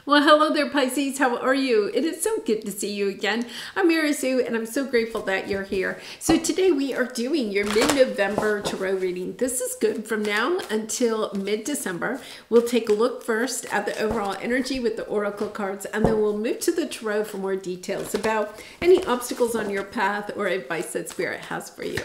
Well, hello there, Pisces. How are you? It is so good to see you again. I'm Mary Sue, and I'm so grateful that you're here. So today we are doing your mid-November tarot reading. This is good from now until mid-December. We'll take a look first at the overall energy with the oracle cards, and then we'll move to the tarot for more details about any obstacles on your path or advice that Spirit has for you.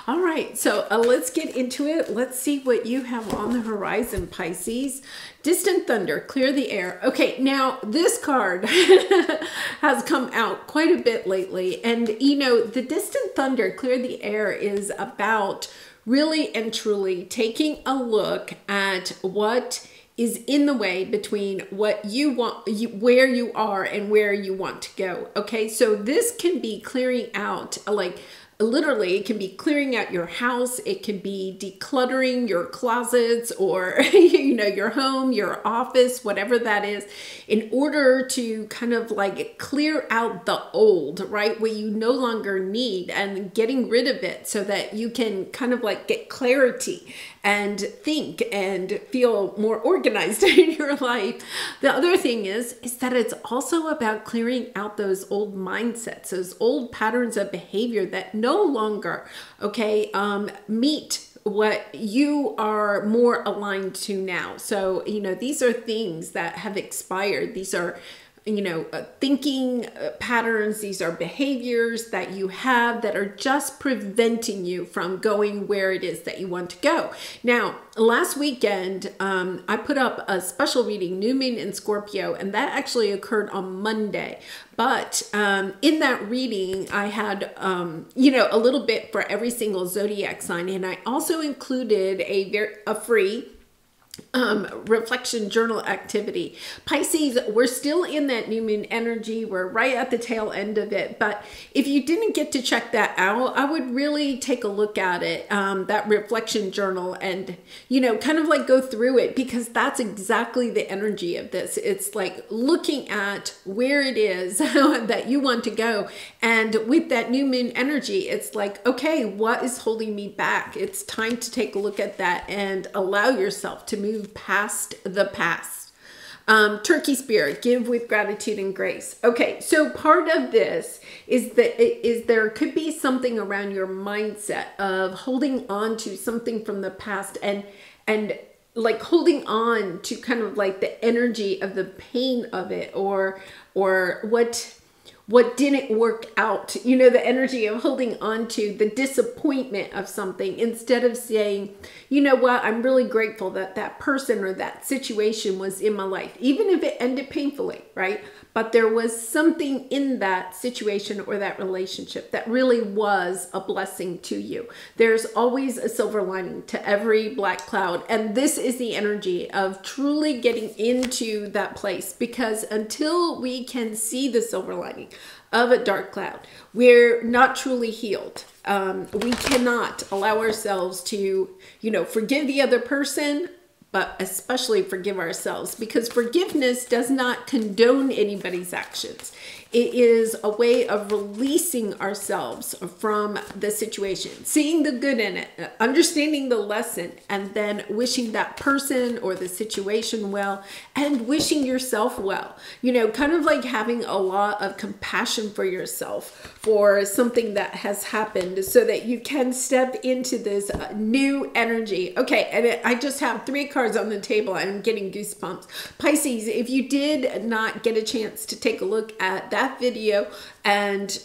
All right, so let's get into it. Let's see what you have on the horizon, Pisces. Distant thunder, clear the air. Okay, now this card has come out quite a bit lately. And, you know, the distant thunder, clear the air is about really and truly taking a look at what is in the way between what you want, where you are and where you want to go. Okay, so this can be clearing out, like, literally, it can be clearing out your house. It can be decluttering your closets or, you know, your home, your office, whatever that is, in order to kind of like clear out the old, right? What you no longer need and getting rid of it so that you can kind of like get clarity and think and feel more organized in your life. The other thing is that it's also about clearing out those old mindsets, those old patterns of behavior that no longer, okay, meet what you are more aligned to now. So, you know, these are things that have expired. These are, you know, thinking patterns. These are behaviors that you have that are just preventing you from going where it is that you want to go. Now, last weekend, I put up a special reading, New Moon in Scorpio, and that actually occurred on Monday. But in that reading, I had, you know, a little bit for every single zodiac sign. And I also included a free reflection journal activity. Pisces, we're still in that new moon energy. We're right at the tail end of it. But if you didn't get to check that out, I would really take a look at it, that reflection journal, and, you know, kind of like go through it, because that's exactly the energy of this. It's like looking at where it is that you want to go. And with that new moon energy, it's like, okay, what is holding me back? It's time to take a look at that and allow yourself to move past the past. Turkey spirit, give with gratitude and grace. Okay, so part of this is that there could be something around your mindset of holding on to something from the past and like holding on to kind of like the energy of the pain of it, or what didn't work out, you know, the energy of holding on to the disappointment of something, instead of saying, you know what, I'm really grateful that that person or that situation was in my life, even if it ended painfully, right? But there was something in that situation or that relationship that really was a blessing to you. There's always a silver lining to every black cloud. And this is the energy of truly getting into that place, because until we can see the silver lining of a dark cloud, we're not truly healed. We cannot allow ourselves to, you know, forgive the other person, but especially forgive ourselves, because forgiveness does not condone anybody's actions. It is a way of releasing ourselves from the situation, seeing the good in it, understanding the lesson, and then wishing that person or the situation well, and wishing yourself well. You know, kind of like having a lot of compassion for yourself for something that has happened, so that you can step into this new energy. Okay, and I just have 3 cards on the table and I'm getting goosebumps. Pisces, if you did not get a chance to take a look at that video and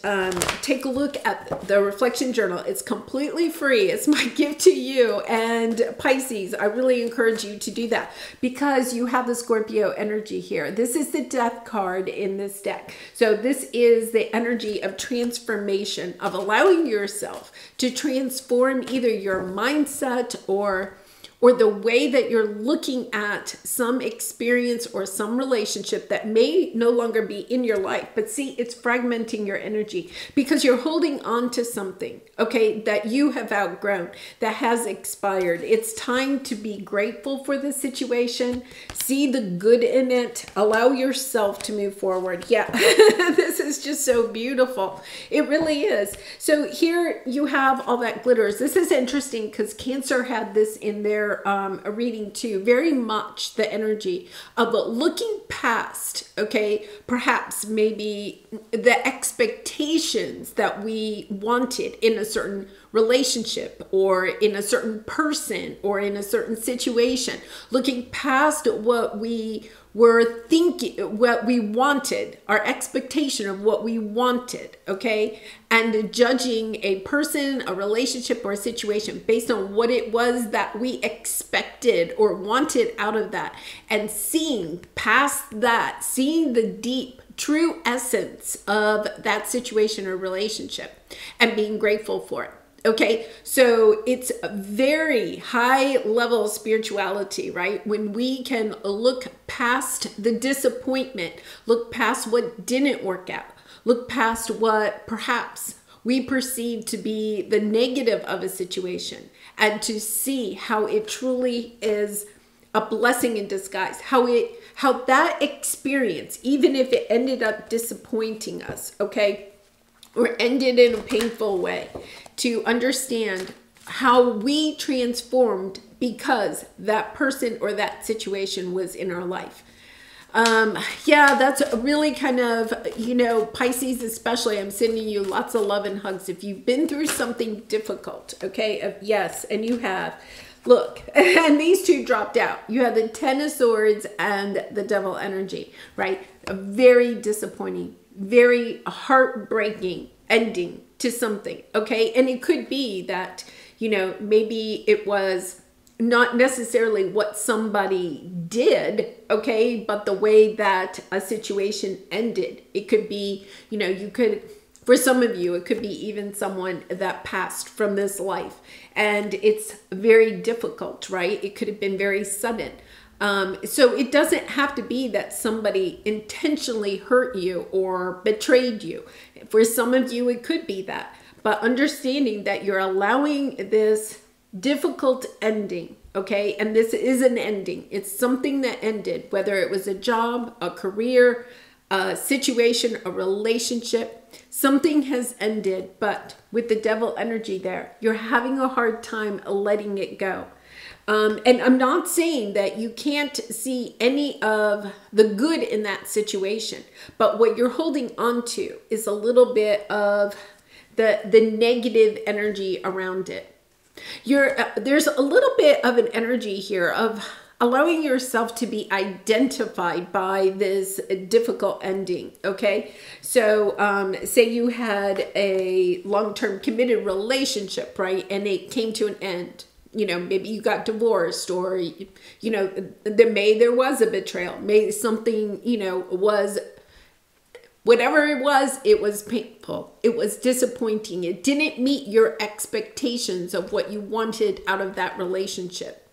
take a look at the reflection journal, it's completely free. It's my gift to you. And Pisces, I really encourage you to do that, because you have the Scorpio energy here. This is the death card in this deck. So this is the energy of transformation, of allowing yourself to transform either your mindset or the way that you're looking at some experience or some relationship that may no longer be in your life. But see, it's fragmenting your energy because you're holding on to something, okay, that you have outgrown, that has expired. It's time to be grateful for the situation, see the good in it, allow yourself to move forward. Yeah, this is just so beautiful. It really is. So here you have all that glitters. This is interesting because Cancer had this in their your reading too, very much the energy of looking past, okay, perhaps maybe the expectations that we wanted in a certain relationship or in a certain person or in a certain situation, looking past what we were thinking, what we wanted, our expectation of what we wanted, okay? And judging a person, a relationship, or a situation based on what it was that we expected or wanted out of that. And seeing past that, seeing the deep, true essence of that situation or relationship and being grateful for it. Okay, so it's a very high level of spirituality, right? When we can look past the disappointment, look past what didn't work out, look past what perhaps we perceive to be the negative of a situation, and to see how it truly is a blessing in disguise, how that experience, even if it ended up disappointing us, okay, or ended in a painful way, to understand how we transformed because that person or that situation was in our life. Yeah, that's really kind of, Pisces especially, I'm sending you lots of love and hugs. If you've been through something difficult, okay, yes, and you have, look, and these two dropped out. You have the Ten of Swords and the Devil energy, right? A very disappointing, very heartbreaking ending to something, okay? And it could be that, maybe it was not necessarily what somebody did, okay, but the way that a situation ended. It could be, for some of you, it could be even someone that passed from this life, and it's very difficult, right? It could have been very sudden. So it doesn't have to be that somebody intentionally hurt you or betrayed you. For some of you, it could be that. But understanding that you're allowing this difficult ending, okay? And this is an ending. It's something that ended, whether it was a job, a career, a situation, a relationship. Something has ended, but with the Devil energy there, you're having a hard time letting it go. And I'm not saying that you can't see any of the good in that situation, but what you're holding on to is a little bit of the negative energy around it. There's a little bit of an energy here of allowing yourself to be identified by this difficult ending, okay? So say you had a long-term committed relationship, right? And it came to an end. Maybe you got divorced, or, there was a betrayal. Maybe something, was, whatever it was painful. It was disappointing. It didn't meet your expectations of what you wanted out of that relationship.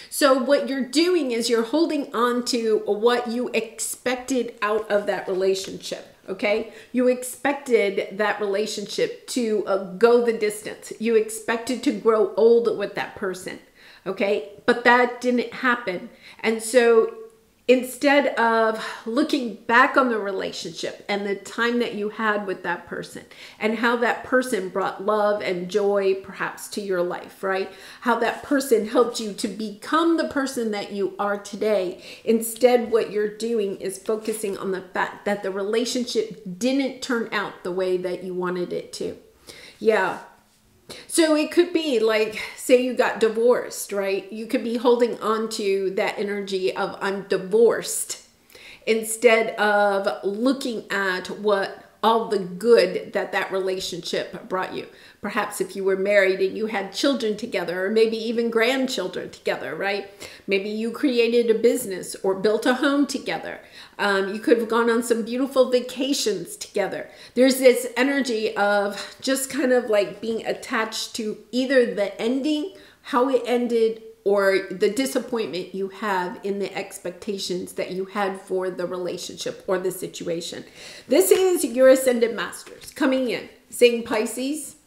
So what you're doing is you're holding on to what you expected out of that relationship. Okay, you expected that relationship to go the distance. You expected to grow old with that person. Okay, but that didn't happen. And so instead of looking back on the relationship and the time that you had with that person and how that person brought love and joy perhaps to your life, right? How that person helped you to become the person that you are today. Instead, what you're doing is focusing on the fact that the relationship didn't turn out the way that you wanted it to. Yeah. So it could be like, say you got divorced, right? You could be holding on to that energy of I'm divorced instead of looking at what all the good that relationship brought you. Perhaps if you were married and you had children together, or maybe even grandchildren together, right? Maybe you created a business or built a home together. You could have gone on some beautiful vacations together. There's this energy of just kind of like being attached to either the ending, how it ended, or the disappointment you have in the expectations that you had for the relationship or the situation. This is your Ascended Masters coming in, saying, Pisces,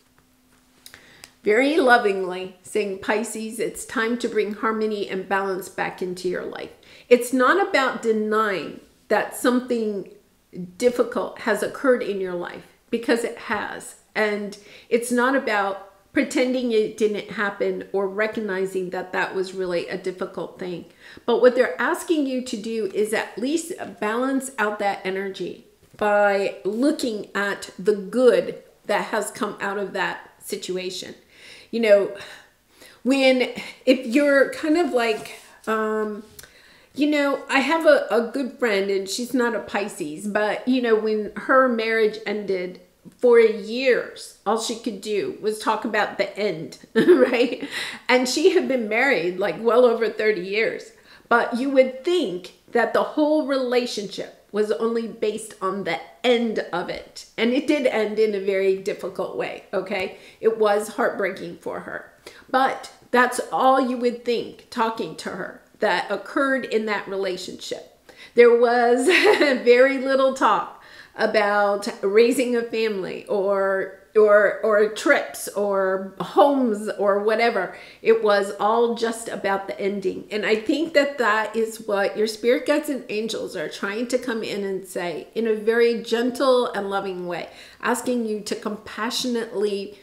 very lovingly saying, Pisces, it's time to bring harmony and balance back into your life. It's not about denying that something difficult has occurred in your life, because it has. And it's not about pretending it didn't happen or recognizing that that was really a difficult thing. But what they're asking you to do is at least balance out that energy by looking at the good that has come out of that situation. You know, if you're kind of like, you know, I have a good friend, and she's not a Pisces, but you know, when her marriage ended, for years, all she could do was talk about the end, right? And she had been married like well over 30 years. But you would think that the whole relationship was only based on the end of it. And it did end in a very difficult way, okay? It was heartbreaking for her. But that's all you would think talking to her that occurred in that relationship. There was very little talk about raising a family or trips or homes or whatever. It was all just about the ending. And I think that that is what your spirit guides and angels are trying to come in and say in a very gentle and loving way, asking you to compassionately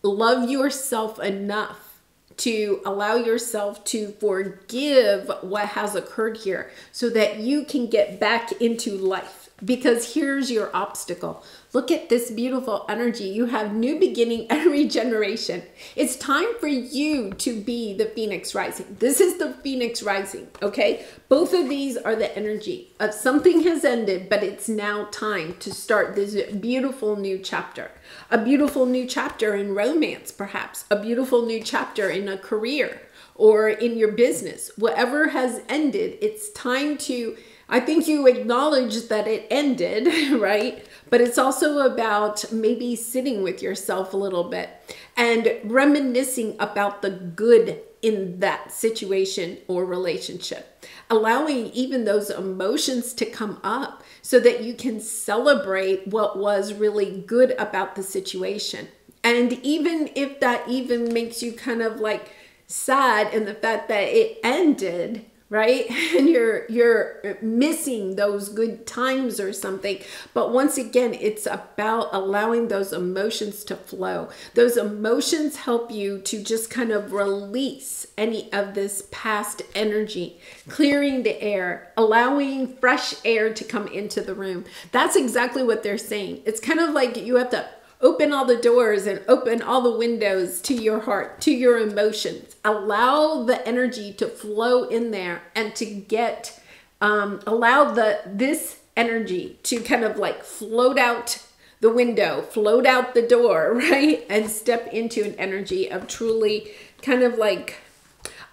love yourself enough to allow yourself to forgive what has occurred here so that you can get back into life. Because here's your obstacle. Look at this beautiful energy. You have new beginning and regeneration. It's time for you to be the Phoenix rising. This is the Phoenix rising, okay? Both of these are the energy of something has ended, but it's now time to start this beautiful new chapter. A beautiful new chapter in romance, perhaps. A beautiful new chapter in a career or in your business. Whatever has ended, it's time to... I think you acknowledge that it ended, right? But it's also about maybe sitting with yourself a little bit and reminiscing about the good in that situation or relationship. Allowing even those emotions to come up so that you can celebrate what was really good about the situation. And even if that even makes you kind of like sad in the fact that it ended, right? And you're missing those good times or something. But once again, it's about allowing those emotions to flow. Those emotions help you to just kind of release any of this past energy, clearing the air, allowing fresh air to come into the room. That's exactly what they're saying. It's kind of like you have to open all the doors and open all the windows to your heart, to your emotions. Allow the energy to flow in there and to get, allow this energy to kind of like float out the window, float out the door, right? And step into an energy of truly kind of like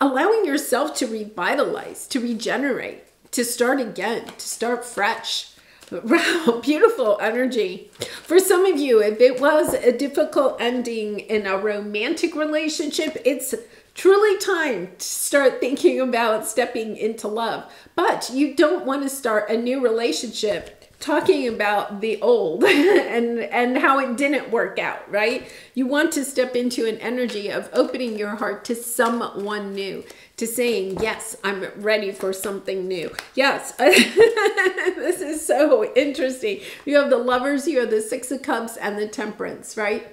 allowing yourself to revitalize, to regenerate, to start again, to start fresh. Wow, beautiful energy. For some of you, if it was a difficult ending in a romantic relationship, it's truly time to start thinking about stepping into love. But you don't want to start a new relationship talking about the old and how it didn't work out, right? You want to step into an energy of opening your heart to someone new, to saying, yes, I'm ready for something new. Yes, this is so interesting. You have the Lovers, you have the Six of Cups, and the Temperance, right?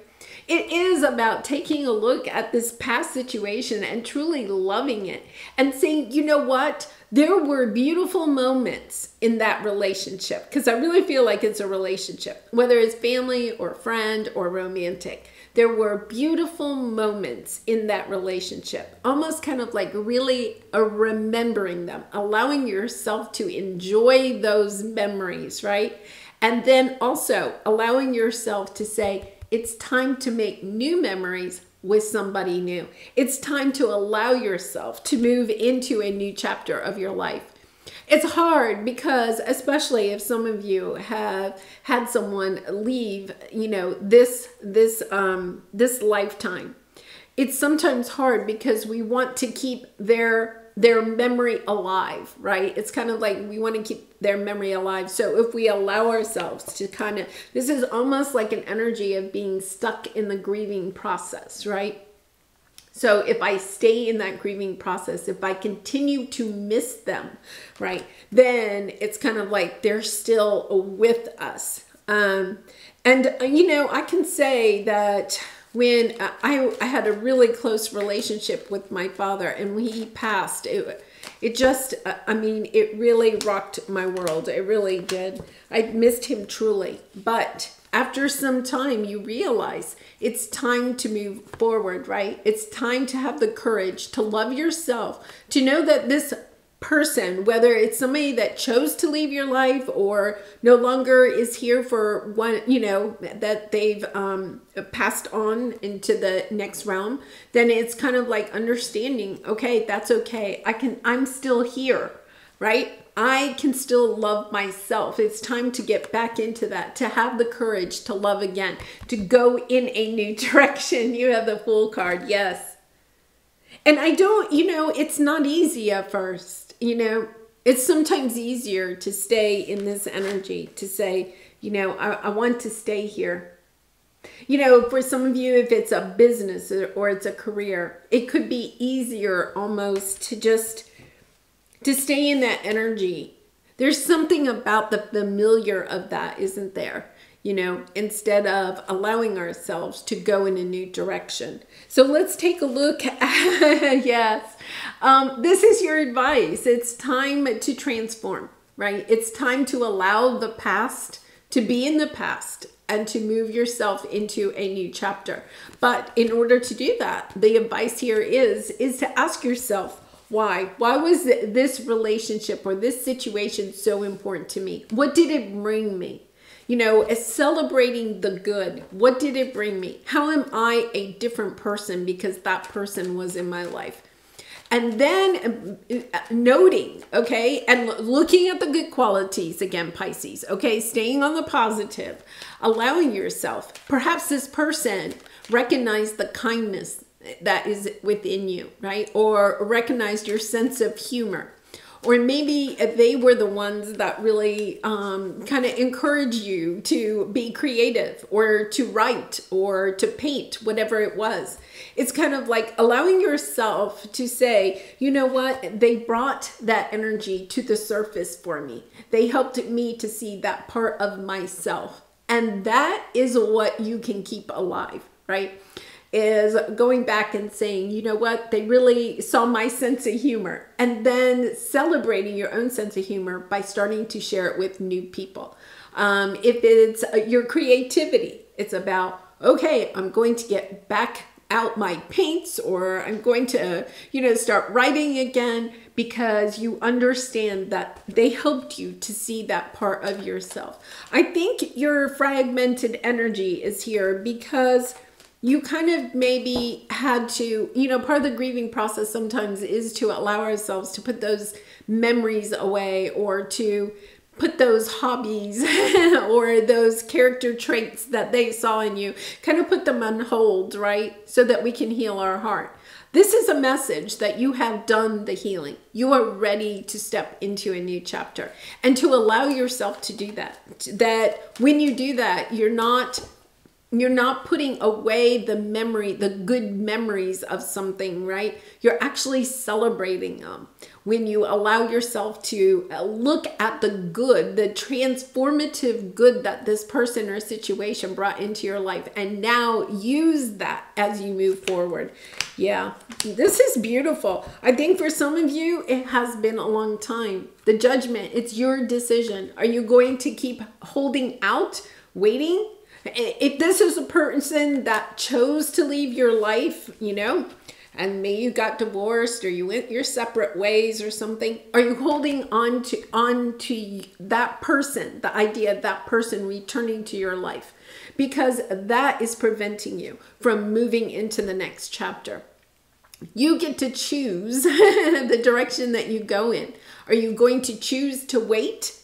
It is about taking a look at this past situation and truly loving it and saying, you know what? There were beautiful moments in that relationship, because I really feel like it's a relationship, whether it's family or friend or romantic. There were beautiful moments in that relationship, almost kind of like really remembering them, allowing yourself to enjoy those memories, right? And then also allowing yourself to say, it's time to make new memories with somebody new. It's time to allow yourself to move into a new chapter of your life. It's hard because, especially if some of you have had someone leave, you know, this lifetime, it's sometimes hard because we want to keep their memory alive, right? It's kind of like we want to keep their memory alive. So if we allow ourselves to kind of, this is almost like an energy of being stuck in the grieving process, right? So if I stay in that grieving process, if I continue to miss them, right, then it's kind of like they're still with us. And, you know, I can say that when I had a really close relationship with my father, and when he passed, it just, I mean, it really rocked my world. It really did. I missed him truly. But after some time, you realize it's time to move forward, right? It's time to have the courage to love yourself, to know that this person, whether it's somebody that chose to leave your life or no longer is here for one, you know, that they've passed on into the next realm, then it's kind of like understanding, okay, that's okay. I'm still here, right? I can still love myself. It's time to get back into that, to have the courage to love again, to go in a new direction. You have the Fool card, yes. And I don't, you know, it's not easy at first. You know, it's sometimes easier to stay in this energy, to say, you know, I want to stay here. You know, for some of you, if it's a business or it's a career, it could be easier almost to just to stay in that energy. There's something about the familiar of that, isn't there? You know, instead of allowing ourselves to go in a new direction. So let's take a look at, yes, this is your advice. It's time to transform, right? It's time to allow the past to be in the past and to move yourself into a new chapter. But in order to do that, the advice here is to ask yourself, why? Why was this relationship or this situation so important to me? What did it bring me? You know, celebrating the good. What did it bring me? How am I a different person because that person was in my life? And then noting, okay, and looking at the good qualities again, Pisces, okay, staying on the positive, allowing yourself, perhaps this person recognized the kindness that is within you, right? Or recognized your sense of humor. Or maybe they were the ones that really kind of encourage you to be creative or to write or to paint, whatever it was. It's kind of like allowing yourself to say, you know what, they brought that energy to the surface for me. They helped me to see that part of myself. And that is what you can keep alive, right? Is going back and saying, you know what, they really saw my sense of humor, and then celebrating your own sense of humor by starting to share it with new people. If it's your creativity, it's about, okay, I'm going to get back out my paints, or I'm going to, you know, start writing again, because you understand that they helped you to see that part of yourself. I think your fragmented energy is here because you kind of maybe had to, you know, part of the grieving process sometimes is to allow ourselves to put those memories away, or to put those hobbies or those character traits that they saw in you, kind of put them on hold, right? So that we can heal our heart. This is a message that you have done the healing. You are ready to step into a new chapter, and to allow yourself to do that. That when you do that, you're not putting away the memory, the good memories of something, right? You're actually celebrating them. When you allow yourself to look at the good, the transformative good that this person or situation brought into your life, and now use that as you move forward. Yeah, this is beautiful. I think for some of you, it has been a long time. The judgment, it's your decision. Are you going to keep holding out, waiting? If this is a person that chose to leave your life, you know, and maybe you got divorced or you went your separate ways or something, are you holding on to that person, the idea of that person returning to your life? Because that is preventing you from moving into the next chapter. You get to choose the direction that you go in. Are you going to choose to wait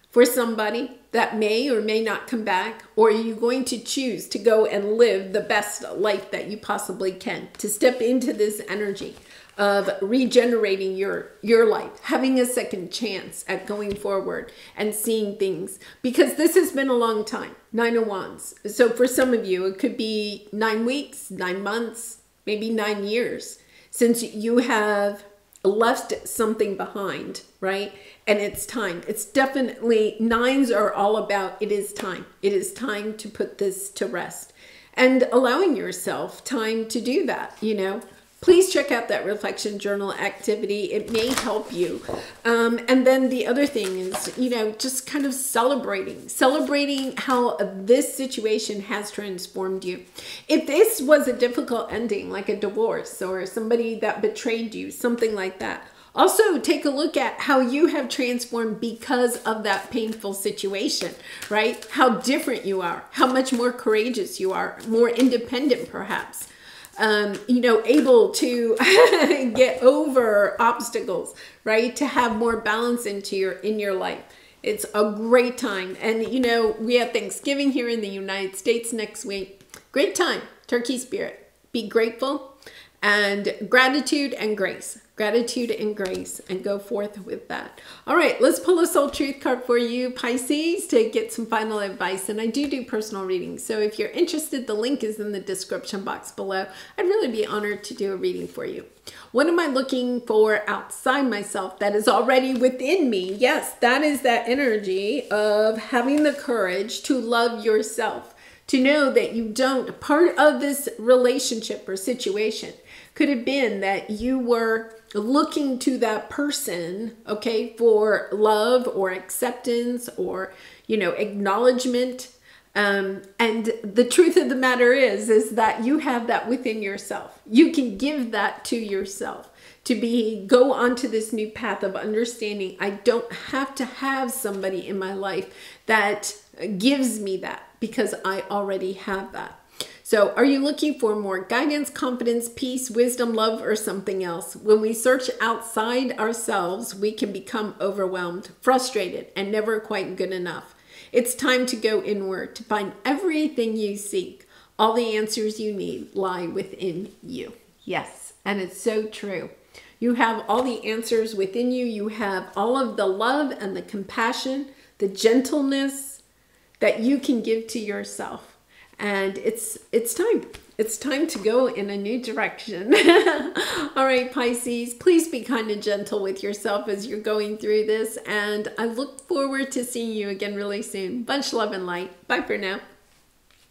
for somebody that may or may not come back? Or are you going to choose to go and live the best life that you possibly can, to step into this energy of regenerating your life, having a second chance at going forward and seeing things? Because this has been a long time. 9 of Wands. So for some of you, it could be 9 weeks, 9 months, maybe 9 years since you have left something behind, right? And it's time. It's definitely, 9s are all about, it is time. It is time to put this to rest. and allowing yourself time to do that, you know. Please check out that reflection journal activity. It may help you. And then the other thing is, you know, just kind of celebrating how this situation has transformed you. If this was a difficult ending, like a divorce or somebody that betrayed you, something like that, also take a look at how you have transformed because of that painful situation, right? How different you are, how much more courageous you are, more independent perhaps. You know, able to get over obstacles, right? To have more balance in your life. It's a great time. And, you know, we have Thanksgiving here in the United States next week. Great time. Turkey spirit. Be grateful and gratitude and grace. Gratitude and grace, and go forth with that. All right, let's pull a soul truth card for you, Pisces, to get some final advice. And I do personal readings, so if you're interested, the link is in the description box below. I'd really be honored to do a reading for you. What am I looking for outside myself that is already within me? Yes, that is that energy of having the courage to love yourself, to know that you don't, part of this relationship or situation could have been that you were looking to that person, okay, for love or acceptance or, you know, acknowledgement. And the truth of the matter is that you have that within yourself. You can give that to yourself to go onto this new path of understanding. I don't have to have somebody in my life that gives me that because I already have that. So are you looking for more guidance, confidence, peace, wisdom, love, or something else? When we search outside ourselves, we can become overwhelmed, frustrated, and never quite good enough. It's time to go inward to find everything you seek. All the answers you need lie within you. Yes, and it's so true. You have all the answers within you. You have all of the love and the compassion, the gentleness that you can give to yourself. And it's time. It's time to go in a new direction. All right, Pisces, please be kind and gentle with yourself as you're going through this. And I look forward to seeing you again really soon. Much love and light. Bye for now.